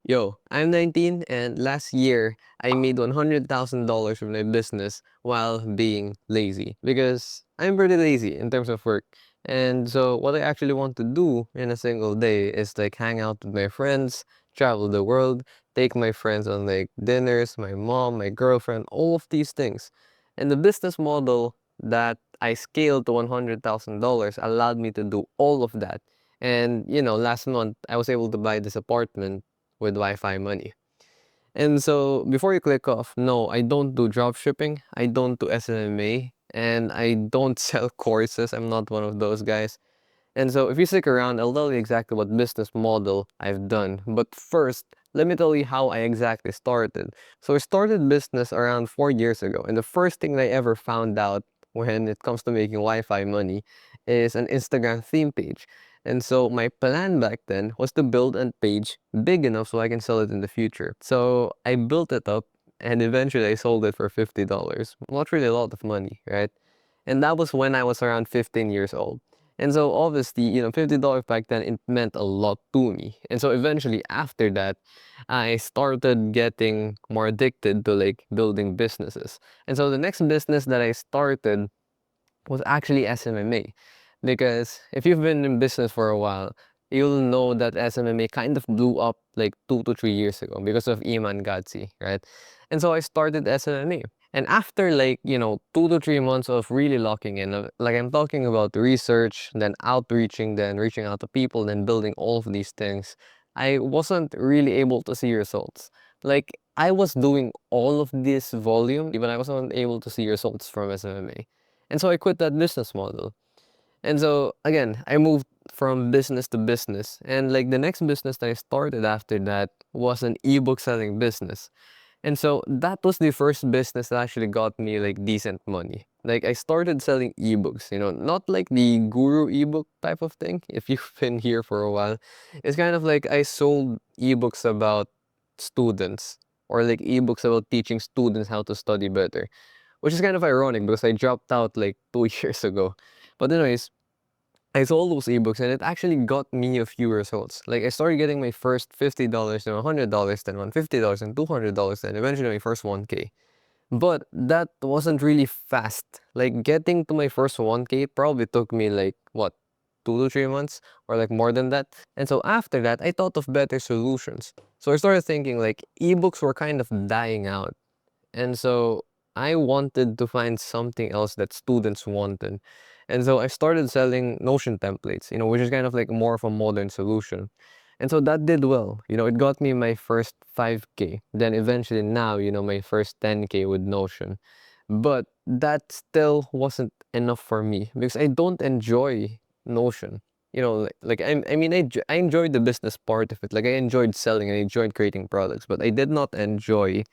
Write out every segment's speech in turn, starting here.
Yo, I'm 19 and last year I made $100,000 from my business while being lazy because I'm pretty lazy in terms of work. And so what I actually want to do in a single day is like hang out with my friends, travel the world, take my friends on like dinners, my mom, my girlfriend, all of these things. And the business model that I scaled to $100,000 allowed me to do all of that. And last month I was able to buy this apartment with Wi-Fi money. And so before you click off, no, I don't do drop shipping. I don't do SMMA, and I don't sell courses. I'm not one of those guys. And so if you stick around, I'll tell you exactly what business model I've done. But first, let me tell you how I exactly started. So I started business around 4 years ago, and the first thing that I ever found out when it comes to making Wi-Fi money is an Instagram theme page. And so my plan back then was to build a page big enough so I can sell it in the future. So I built it up and eventually I sold it for $50. Not really a lot of money, right? And that was when I was around 15 years old. And so obviously, $50 back then, it meant a lot to me. And so eventually after that, I started getting more addicted to like building businesses. And so the next business that I started was actually SMMA. Because if you've been in business for a while, you'll know that SMMA kind of blew up like 2 to 3 years ago because of Iman Gadzi, right? And so I started SMMA. And after like, 2 to 3 months of really locking in, like I'm talking about research, then outreaching, then reaching out to people, then building all of these things, I wasn't really able to see results. Like I was doing all of this volume, even I wasn't able to see results from SMMA. And so I quit that business model. And so again, I moved from business to business. And like the next business that I started after that was an ebook selling business. And so that was the first business that actually got me like decent money. Like I started selling ebooks, not like the guru ebook type of thing. If you've been here for a while, it's kind of like I sold ebooks about students or like ebooks about teaching students how to study better, which is kind of ironic because I dropped out like 2 years ago. But anyways, I sold those ebooks and it actually got me a few results. Like I started getting my first $50, then $100, then $150, and $200, then eventually my first 1K. But that wasn't really fast. Like getting to my first 1K probably took me like what, 2 to 3 months or like more than that. And so after that, I thought of better solutions. So I started thinking like ebooks were kind of dying out. And so I wanted to find something else that students wanted. And so I started selling Notion templates, which is kind of like more of a modern solution. And so that did well. It got me my first 5K. Then eventually now, my first 10K with Notion. But that still wasn't enough for me because I don't enjoy Notion. I enjoyed the business part of it. Like I enjoyed selling and I enjoyed creating products, but I did not enjoy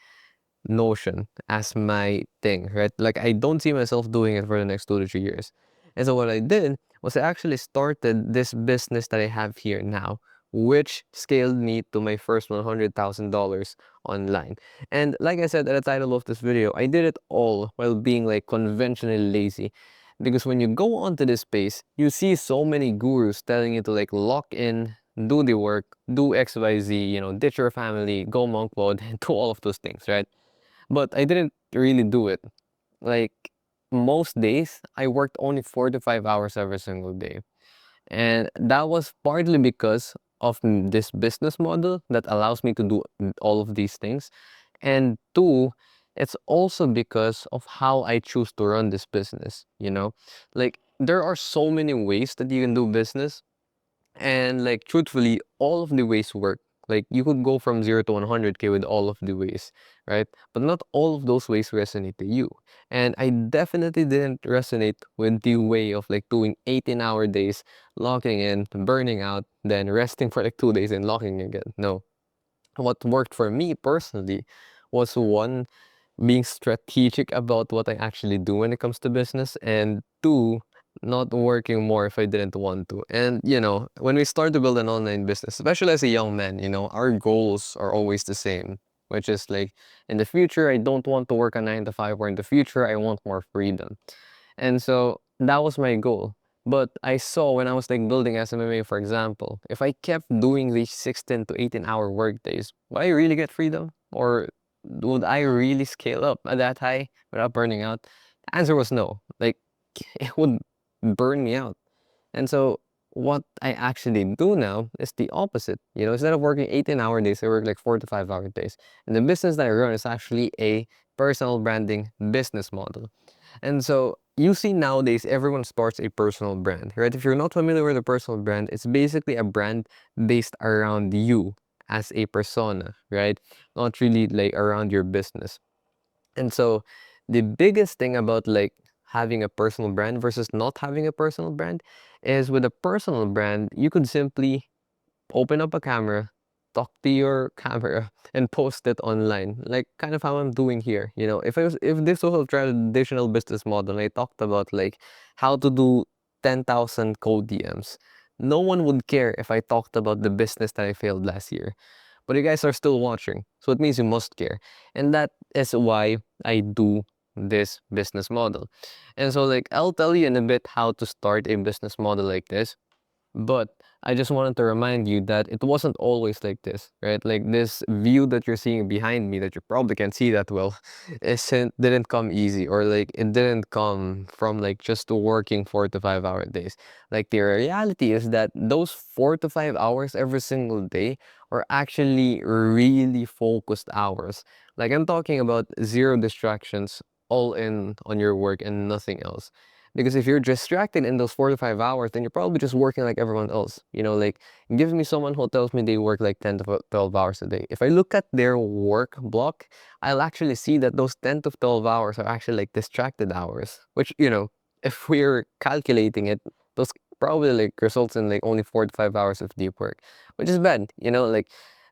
Notion as my thing, right? Like I don't see myself doing it for the next 2 to 3 years. And so what I did was I actually started this business that I have here now, which scaled me to my first $100,000 online. And like I said at the title of this video, I did it all while being like conventionally lazy. Because when you go onto this space, you see so many gurus telling you to like lock in, do the work, do XYZ, ditch your family, go monk mode, and do all of those things, right? But I didn't really do it. Like most days, I worked only 4 to 5 hours every single day. And that was partly because of this business model that allows me to do all of these things. And two, it's also because of how I choose to run this business. Like there are so many ways that you can do business, and like truthfully, all of the ways work. Like you could go from 0 to 100K with all of the ways, right? But not all of those ways resonate to you. And I definitely didn't resonate with the way of like doing 18-hour days, locking in, burning out, then resting for like 2 days and locking again. No. What worked for me personally was one, being strategic about what I actually do when it comes to business, and two, not working more if I didn't want to. And when we start to build an online business, especially as a young man, our goals are always the same, which is like in the future I don't want to work a 9 to 5, or in the future I want more freedom. And so that was my goal. But I saw when I was like building SMMA, for example, if I kept doing these 16 to 18-hour work days, would I really get freedom? Or would I really scale up at that high without burning out? The answer was no. Like, it would burn me out. And so what I actually do now is the opposite. You know, instead of working 18-hour days, I work like 4 to 5 hour days. And the business that I run is actually a personal branding business model. And so you see nowadays everyone starts a personal brand, right? If you're not familiar with a personal brand, it's basically a brand based around you as a persona, right? Not really like around your business. And so the biggest thing about like having a personal brand versus not having a personal brand is with a personal brand, you could simply open up a camera, talk to your camera, and post it online. Like kind of how I'm doing here. You know, if this was a traditional business model, I talked about like how to do 10,000 code DMs. No one would care if I talked about the business that I failed last year. But you guys are still watching, so it means you must care. And that is why I do this business model. And so like I'll tell you in a bit how to start a business model like this. But I just wanted to remind you that it wasn't always like this, right? Like this view that you're seeing behind me that you probably can't see that well, didn't come easy, or like it didn't come from like just working 4 to 5 hour days. Like the reality is that those 4 to 5 hours every single day are actually really focused hours. Like I'm talking about zero distractions, all in on your work and nothing else. Because if you're distracted in those 4 to 5 hours, then you're probably just working like everyone else. You know, like give me someone who tells me they work like 10 to 12 hours a day. If I look at their work block, I'll actually see that those 10 to 12 hours are actually like distracted hours, which, you know, if we're calculating it, those probably like results in like only 4 to 5 hours of deep work, which is bad. You know, like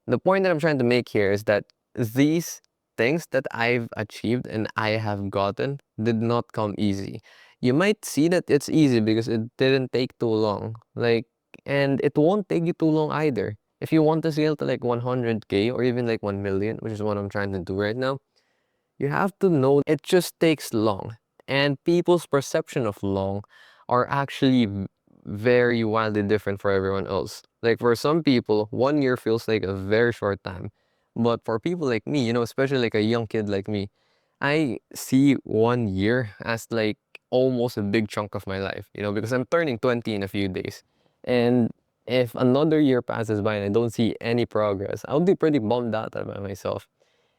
the point that I'm trying to make here is that these things that I've achieved and I have gotten did not come easy. You might see that it's easy because it didn't take too long. Like, and it won't take you too long either. If you want to scale to like 100K or even like 1 million, which is what I'm trying to do right now, you have to know it just takes long. And people's perception of long are actually very wildly different for everyone else. Like for some people, 1 year feels like a very short time. But for people like me, you know, especially like a young kid like me, I see 1 year as like almost a big chunk of my life, you know, because I'm turning 20 in a few days. And if another year passes by and I don't see any progress, I'll be pretty bummed out about myself.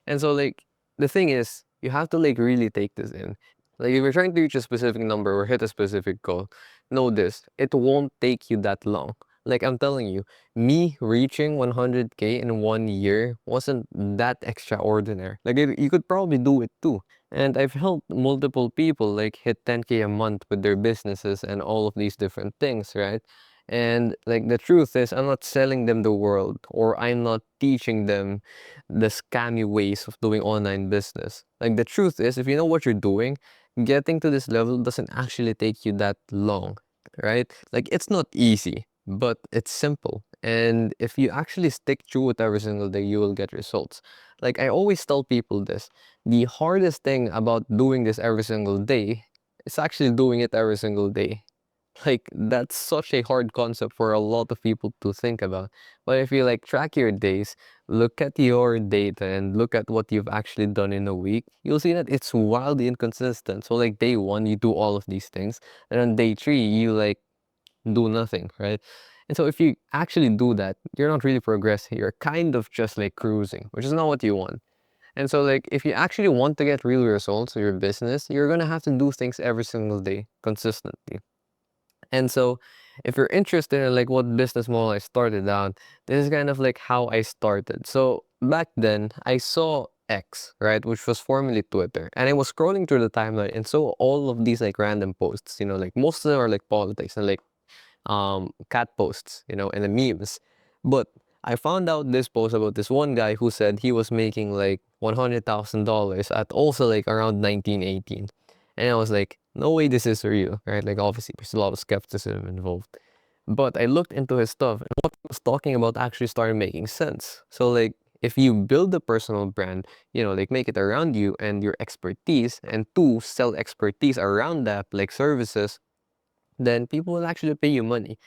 And so like the thing is, you have to like really take this in. Like if you're trying to reach a specific number or hit a specific goal, know this, it won't take you that long. Like I'm telling you, me reaching 100K in 1 year wasn't that extraordinary. Like you could probably do it too. And I've helped multiple people like hit 10K a month with their businesses and all of these different things, right? And like the truth is, I'm not selling them the world, or I'm not teaching them the scammy ways of doing online business. Like the truth is, if you know what you're doing, getting to this level doesn't actually take you that long, right? Like it's not easy, but it's simple. And if you actually stick through it every single day, you will get results. Like I always tell people this, the hardest thing about doing this every single day is actually doing it every single day. Like that's such a hard concept for a lot of people to think about. But if you like track your days, look at your data and look at what you've actually done in a week, you'll see that it's wildly inconsistent. So like day one, you do all of these things, and on day three, you like do nothing, right? And so if you actually do that, you're not really progressing. You're kind of just like cruising, which is not what you want. And so like if you actually want to get real results in your business, you're gonna have to do things every single day consistently. And so if you're interested in like what business model I started out, this is kind of like how I started. So back then I saw X, right, which was formerly Twitter, and I was scrolling through the timeline and saw all of these like random posts, you know, like most of them are like politics and like cat posts, you know, and the memes. But I found out this post about this one guy who said he was making like $100,000 at also like around 1918. And I was like, no way this is real, right? Like obviously there's a lot of skepticism involved. But I looked into his stuff and what he was talking about actually started making sense. So like if you build a personal brand, you know, like make it around you and your expertise, and two, sell expertise around that, like services, then people will actually pay you money.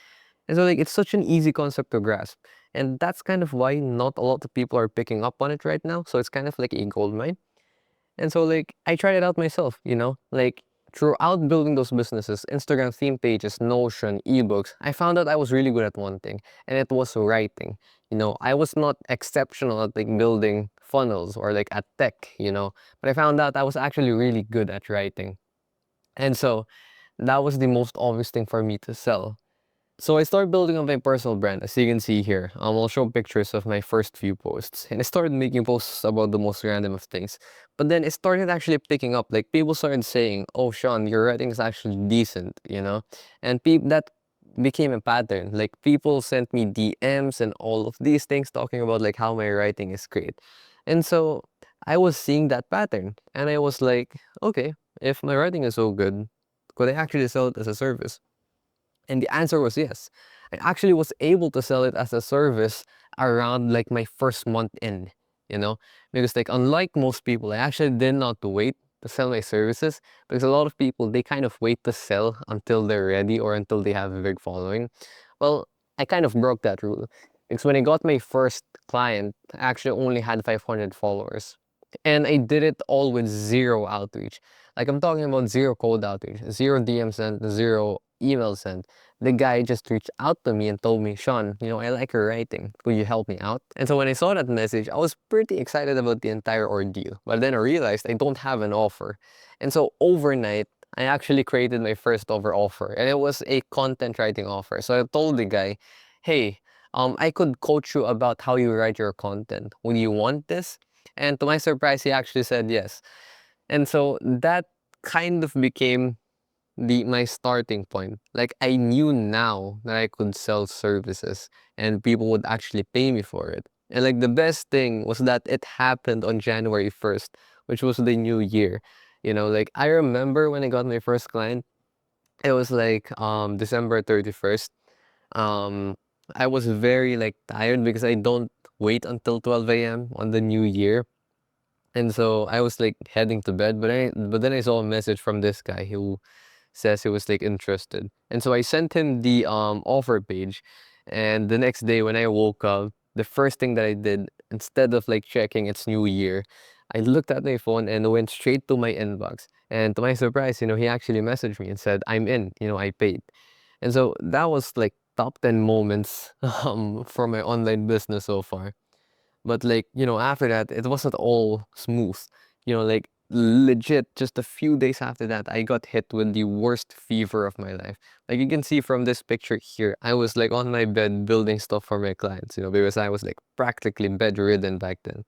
And so like it's such an easy concept to grasp. And that's kind of why not a lot of people are picking up on it right now. So it's kind of like a gold mine. And so like I tried it out myself, like throughout building those businesses, Instagram theme pages, Notion, ebooks, I found out I was really good at one thing, and it was writing. I was not exceptional at like building funnels or like at tech, but I found out I was actually really good at writing. And so that was the most obvious thing for me to sell. So I started building up my personal brand, as you can see here. I'll show pictures of my first few posts. And I started making posts about the most random of things. But then it started actually picking up. Like people started saying, "Oh, Sean, your writing is actually decent." And that became a pattern. Like people sent me DMs and all of these things talking about like how my writing is great. And so I was seeing that pattern. And I was like, okay, if my writing is so good, could I actually sell it as a service? And the answer was yes. I actually was able to sell it as a service around like my first month in, you know, because like unlike most people, I actually did not wait to sell my services, because a lot of people, they kind of wait to sell until they're ready or until they have a big following. Well, I kind of broke that rule, because when I got my first client, I actually only had 500 followers. And I did it all with zero outreach. Like I'm talking about zero cold outreach, zero DM sent, zero email sent. The guy just reached out to me and told me, "Sean, I like your writing. Will you help me out?" And so when I saw that message, I was pretty excited about the entire ordeal. But then I realized I don't have an offer. And so overnight, I actually created my first offer, and it was a content writing offer. So I told the guy, "Hey, I could coach you about how you write your content. Would you want this?" And to my surprise, he actually said yes. And so that kind of became the my starting point. Like I knew now that I could sell services and people would actually pay me for it. And like the best thing was that it happened on January 1st, which was the new year. Like I remember when I got my first client, it was like December 31st. Um I was very like tired because I don't wait until 12 a.m. on the new year. And so I was like heading to bed, but then I saw a message from this guy who says he was like interested. And so I sent him the offer page. And the next day when I woke up, the first thing that I did, instead of like checking it's New Year, I looked at my phone and went straight to my inbox. And to my surprise, he actually messaged me and said, "I'm in, I paid." And so that was like top 10 moments for my online business so far. But like, after that, it wasn't all smooth. Like legit, just a few days after that, I got hit with the worst fever of my life. Like you can see from this picture here, I was like on my bed building stuff for my clients, because I was like practically bedridden back then.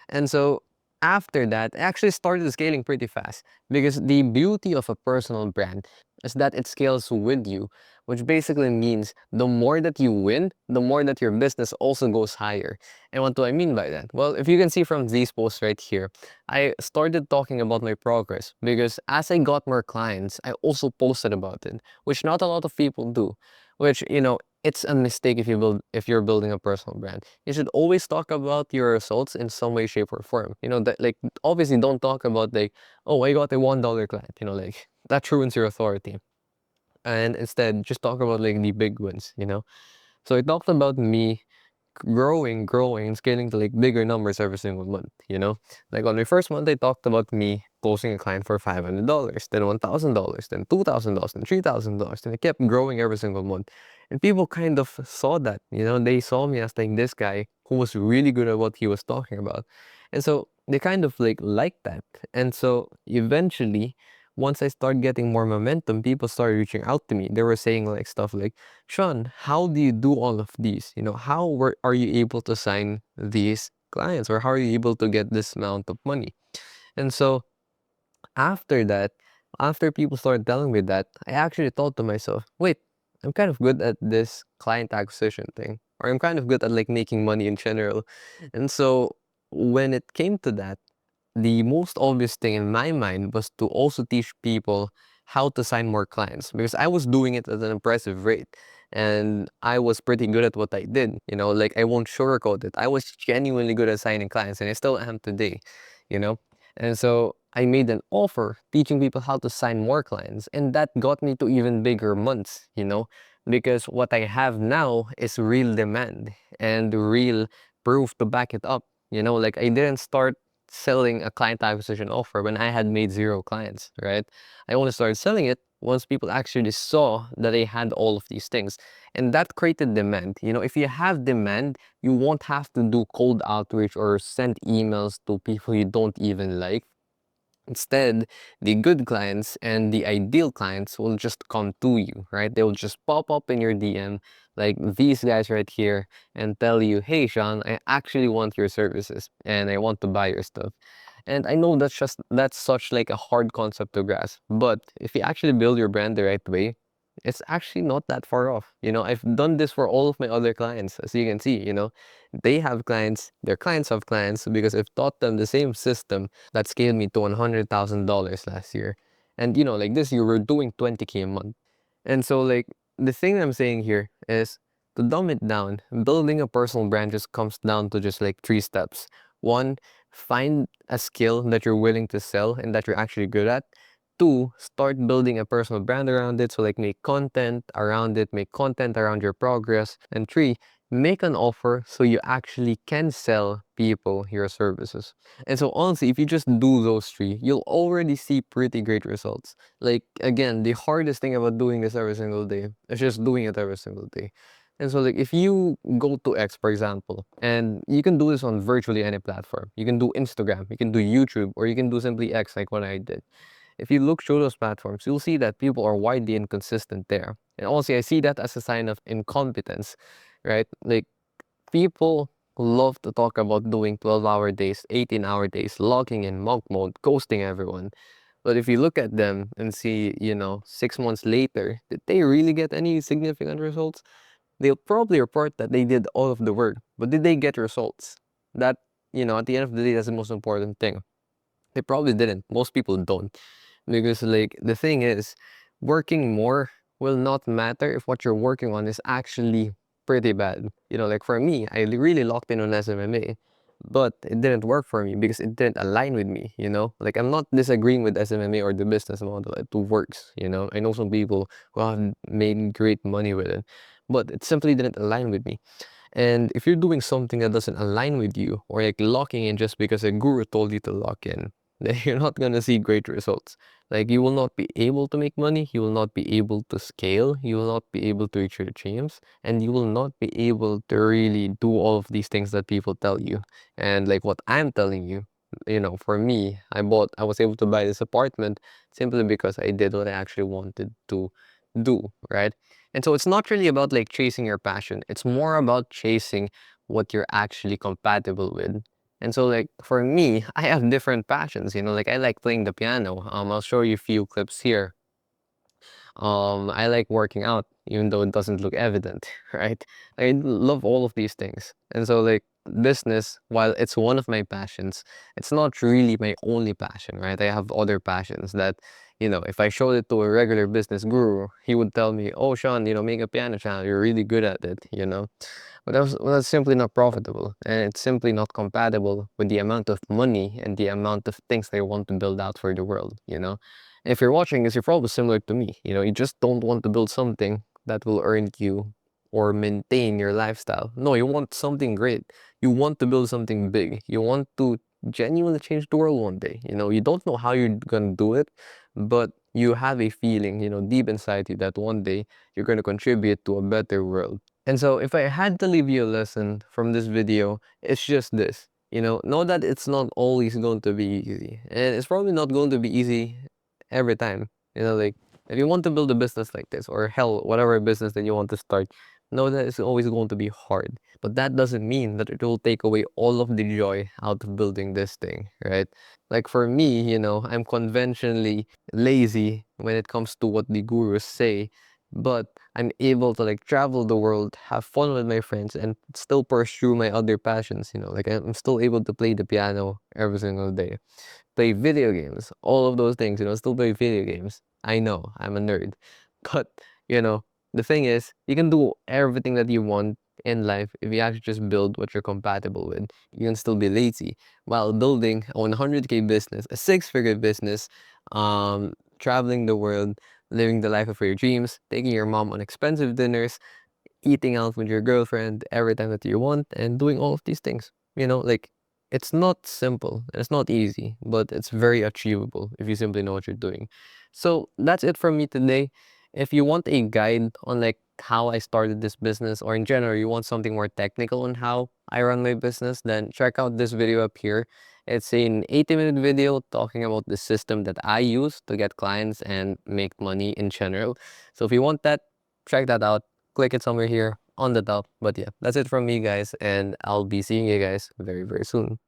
And so after that, I actually started scaling pretty fast, because the beauty of a personal brand is that it scales with you, which basically means the more that you win, the more that your business also goes higher. And what do I mean by that? Well, if you can see from these posts right here, I started talking about my progress, because as I got more clients, I also posted about it, which not a lot of people do, which, it's a mistake if you're building a personal brand. You should always talk about your results in some way, shape, or form. That like obviously don't talk about like, "Oh, I got a $1 client," like that ruins your authority. And instead just talk about like the big wins. So I talked about me growing, and scaling to like bigger numbers every single month. Like on my first month, I talked about me closing a client for $500, then $1,000, then $2,000, then $3,000, and it kept growing every single month. And people kind of saw that. They saw me as like this guy who was really good at what he was talking about. And so they kind of like liked that. And so eventually, once I started getting more momentum, people started reaching out to me. They were saying like stuff like, "Sean, how do you do all of these? Are you able to sign these clients, or how are you able to get this amount of money?" And so after that, after people started telling me that, I actually thought to myself, wait, I'm kind of good at this client acquisition thing, or I'm kind of good at like making money in general. And so when it came to that, the most obvious thing in my mind was to also teach people how to sign more clients, because I was doing it at an impressive rate and I was pretty good at what I did. Like I won't sugarcoat it. I was genuinely good at signing clients, and I still am today, you know. And so I made an offer teaching people how to sign more clients. And that got me to even bigger months, because what I have now is real demand and real proof to back it up. Like I didn't start selling a client acquisition offer when I had made zero clients, right? I only started selling it once people actually saw that I had all of these things. And that created demand. If you have demand, you won't have to do cold outreach or send emails to people you don't even like. Instead, the good clients and the ideal clients will just come to you, right? They will just pop up in your DM, like these guys right here, and tell you, hey, Sean, I actually want your services and I want to buy your stuff. And I know that's such like a hard concept to grasp, but if you actually build your brand the right way, it's actually not that far off. I've done this for all of my other clients, as you can see, they have clients, their clients have clients because I've taught them the same system that scaled me to $100,000 last year. And like this year, we're doing 20K a month. And so like the thing I'm saying here is to dumb it down, building a personal brand just comes down to just like three steps. One, find a skill that you're willing to sell and that you're actually good at. Two, start building a personal brand around it. So like make content around it, make content around your progress. And three, make an offer so you actually can sell people your services. And so honestly, if you just do those three, you'll already see pretty great results. Like again, the hardest thing about doing this every single day is just doing it every single day. And so like if you go to X, for example, and you can do this on virtually any platform. You can do Instagram, you can do YouTube, or you can do simply X like what I did. If you look through those platforms, you'll see that people are widely inconsistent there. And honestly, I see that as a sign of incompetence, right? Like people love to talk about doing 12-hour days, 18-hour days, logging in monk mode, ghosting everyone. But if you look at them and see, 6 months later, did they really get any significant results? They'll probably report that they did all of the work, but did they get results? That, at the end of the day, that's the most important thing. They probably didn't. Most people don't. Because like the thing is, working more will not matter if what you're working on is actually pretty bad. Like for me, I really locked in on SMMA, but it didn't work for me because it didn't align with me. Like I'm not disagreeing with SMMA or the business model. It works. I know some people who have made great money with it, but it simply didn't align with me. And if you're doing something that doesn't align with you, or like locking in just because a guru told you to lock in, then you're not gonna see great results. Like you will not be able to make money, you will not be able to scale, you will not be able to reach your dreams, and you will not be able to really do all of these things that people tell you. And like what I'm telling you, for me, I was able to buy this apartment simply because I did what I actually wanted to do, right? And so it's not really about like chasing your passion. It's more about chasing what you're actually compatible with. And so like for me, I have different passions, like I like playing the piano. I'll show you a few clips here. I like working out, even though it doesn't look evident, right? I love all of these things. And so like business, while it's one of my passions, it's not really my only passion, right? I have other passions that, if I showed it to a regular business guru, he would tell me, oh, Sean, make a piano channel. You're really good at it. But that's simply not profitable, and it's simply not compatible with the amount of money and the amount of things they want to build out for the world. If you're watching this, you're probably similar to me. You just don't want to build something that will earn you or maintain your lifestyle. No, you want something great. You want to build something big. You want to genuinely change the world one day. You don't know how you're gonna do it, but you have a feeling, deep inside you that one day you're gonna contribute to a better world. And so if I had to leave you a lesson from this video, it's just this. Know that it's not always going to be easy. And it's probably not going to be easy every time. Like if you want to build a business like this, or hell, whatever business that you want to start, know that it's always going to be hard. But that doesn't mean that it will take away all of the joy out of building this thing, right? Like for me, I'm conventionally lazy when it comes to what the gurus say, but I'm able to like travel the world, have fun with my friends, and still pursue my other passions. Like I'm still able to play the piano every single day, play video games, all of those things, still play video games. I know, I'm a nerd. But, you know, the thing is, you can do everything that you want in life if you actually just build what you're compatible with. You can still be lazy while building a 100K business, a six-figure business, traveling the world, living the life of your dreams, taking your mom on expensive dinners, eating out with your girlfriend every time that you want, and doing all of these things. Like, it's not simple and it's not easy, but it's very achievable if you simply know what you're doing. So that's it from me today. If you want a guide on like how I started this business, or in general you want something more technical on how I run my business, then check out this video up here. It's an 80-minute video talking about the system that I use to get clients and make money in general. So if you want that, check that out. Click it somewhere here on the top. But yeah, that's it from me, guys, and I'll be seeing you guys very, very soon.